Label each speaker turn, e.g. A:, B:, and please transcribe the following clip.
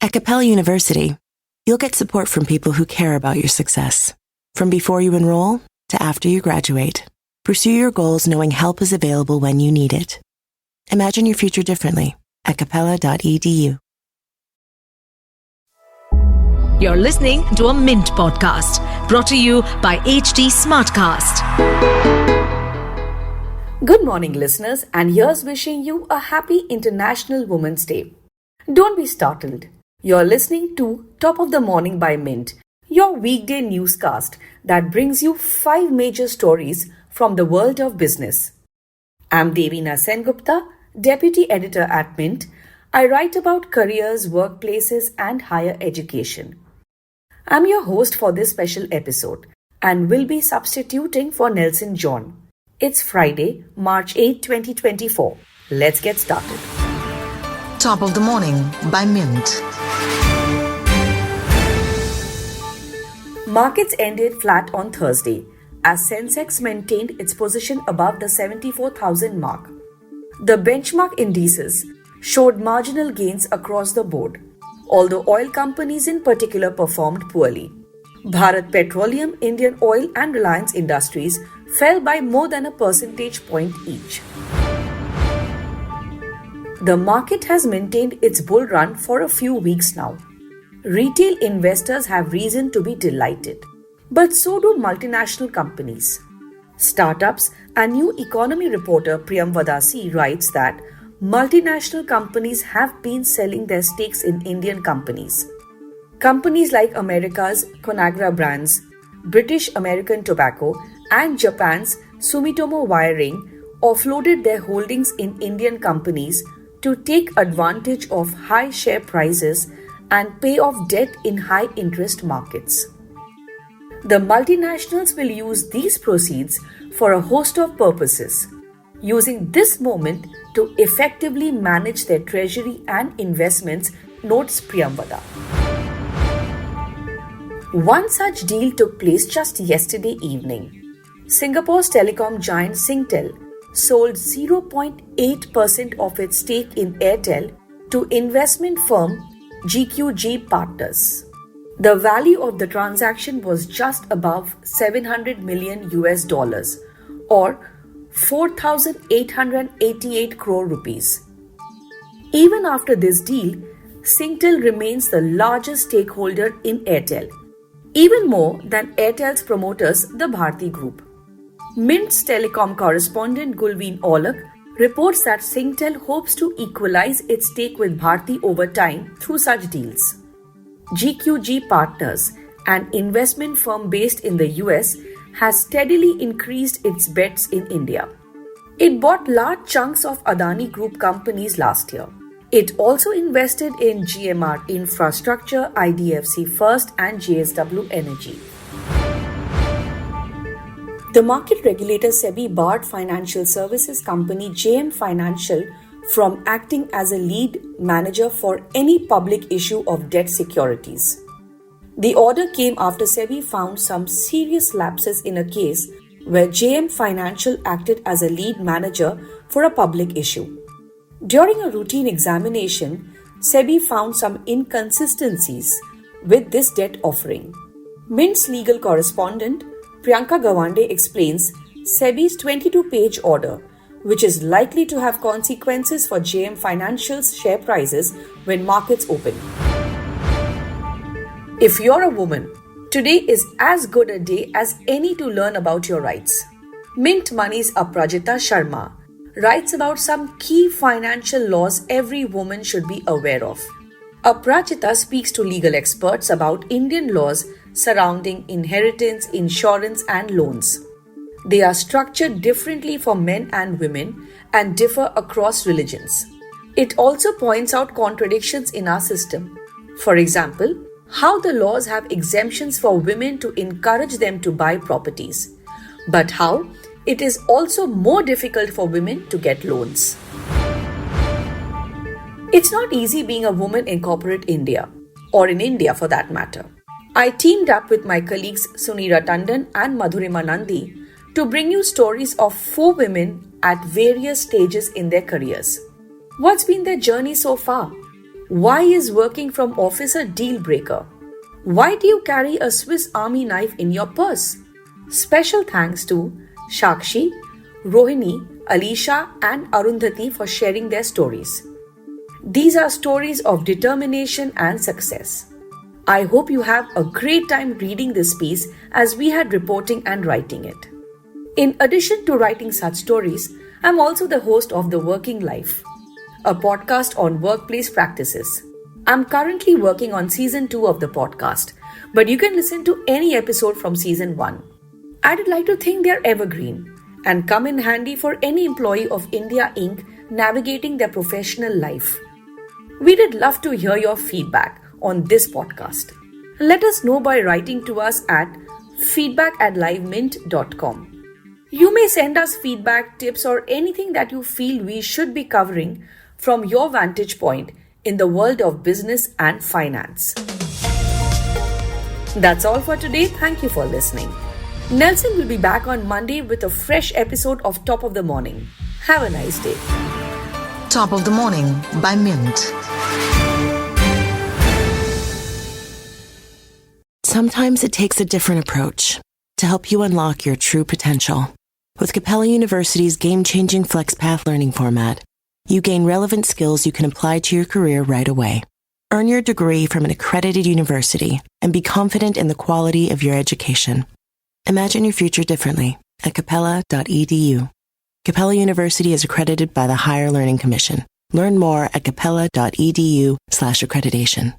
A: At Capella University, you'll get support from people who care about your success. From before you enroll to after you graduate, pursue your goals knowing help is available when you need it. Imagine your future differently at capella.edu.
B: You're listening to a Mint podcast brought to you by HT Smartcast.
C: Good morning, listeners, and here's wishing you a happy International Women's Day. Don't be startled. You're listening to Top of the Morning by Mint, your weekday newscast that brings you 5 major stories from the world of business. I'm Devina Sengupta, Deputy Editor at Mint. I write about careers, workplaces, and higher education. I'm your host for this special episode and will be substituting for Nelson John. It's Friday, March 8, 2024. Let's get started.
D: Top of the Morning by Mint.
C: Markets ended flat on Thursday as Sensex maintained its position above the 74,000 mark. The benchmark indices showed marginal gains across the board, although oil companies in particular performed poorly. Bharat Petroleum, Indian Oil and Reliance Industries fell by more than a percentage point each. The market has maintained its bull run for a few weeks now. Retail investors have reason to be delighted, but so do multinational companies. Startups and new economy reporter Priyamvada C writes that multinational companies have been selling their stakes in Indian companies. Companies like America's Conagra brands, British American Tobacco, and Japan's Sumitomo Wiring offloaded their holdings in Indian companies to take advantage of high share prices and pay off debt in high interest markets. The multinationals will use these proceeds for a host of purposes, using this moment to effectively manage their treasury and investments, notes Priyamvada. One such deal took place just yesterday evening. Singapore's telecom giant Singtel sold 0.8% of its stake in Airtel to investment firm GQG Partners. The value of the transaction was just above $700 million or 4,888 crore rupees. Even after this deal, Singtel remains the largest stakeholder in Airtel, even more than Airtel's promoters, the Bharti Group. Mint's telecom correspondent Gulveen Aulak reports that Singtel hopes to equalize its stake with Bharti over time through such deals. GQG Partners, an investment firm based in the US, has steadily increased its bets in India. It bought large chunks of Adani Group companies last year. It also invested in GMR Infrastructure, IDFC First, and JSW Energy. The market regulator SEBI barred financial services company JM Financial from acting as a lead manager for any public issue of debt securities. The order came after SEBI found some serious lapses in a case where JM Financial acted as a lead manager for a public issue. During a routine examination, SEBI found some inconsistencies with this debt offering. Mint's legal correspondent Priyanka Gawande explains SEBI's 22-page order, which is likely to have consequences for JM Financial's share prices when markets open. If you're a woman, today is as good a day as any to learn about your rights. Mint Money's Aprajita Sharma writes about some key financial laws every woman should be aware of. Aprajita speaks to legal experts about Indian laws surrounding inheritance, insurance, and loans. They are structured differently for men and women and differ across religions. It also points out contradictions in our system. For example, how the laws have exemptions for women to encourage them to buy properties, but how it is also more difficult for women to get loans. It's not easy being a woman in corporate India, or in India for that matter. I teamed up with my colleagues Sunira Tandon and Madhurima Nandi to bring you stories of 4 women at various stages in their careers. What's been their journey so far? Why is working from office a deal breaker? Why do you carry a Swiss Army knife in your purse? Special thanks to Shakshi, Rohini, Alisha and Arundhati for sharing their stories. These are stories of determination and success. I hope you have a great time reading this piece as we had reporting and writing it. In addition to writing such stories, I'm also the host of The Working Life, a podcast on workplace practices. I'm currently working on season 2 of the podcast, but you can listen to any episode from season 1. I'd like to think they're evergreen and come in handy for any employee of India Inc. navigating their professional life. We did love to hear your feedback on this podcast. Let us know by writing to us at feedback@livemint.com. You may send us feedback, tips, or anything that you feel we should be covering from your vantage point in the world of business and finance. That's all for today. Thank you for listening. Nelson will be back on Monday with a fresh episode of Top of the Morning. Have a nice day.
D: Top of the Morning by Mint.
A: Sometimes it takes a different approach to help you unlock your true potential. With Capella University's game-changing FlexPath learning format, you gain relevant skills you can apply to your career right away. Earn your degree from an accredited university and be confident in the quality of your education. Imagine your future differently at capella.edu. Capella University is accredited by the Higher Learning Commission. Learn more at capella.edu/accreditation.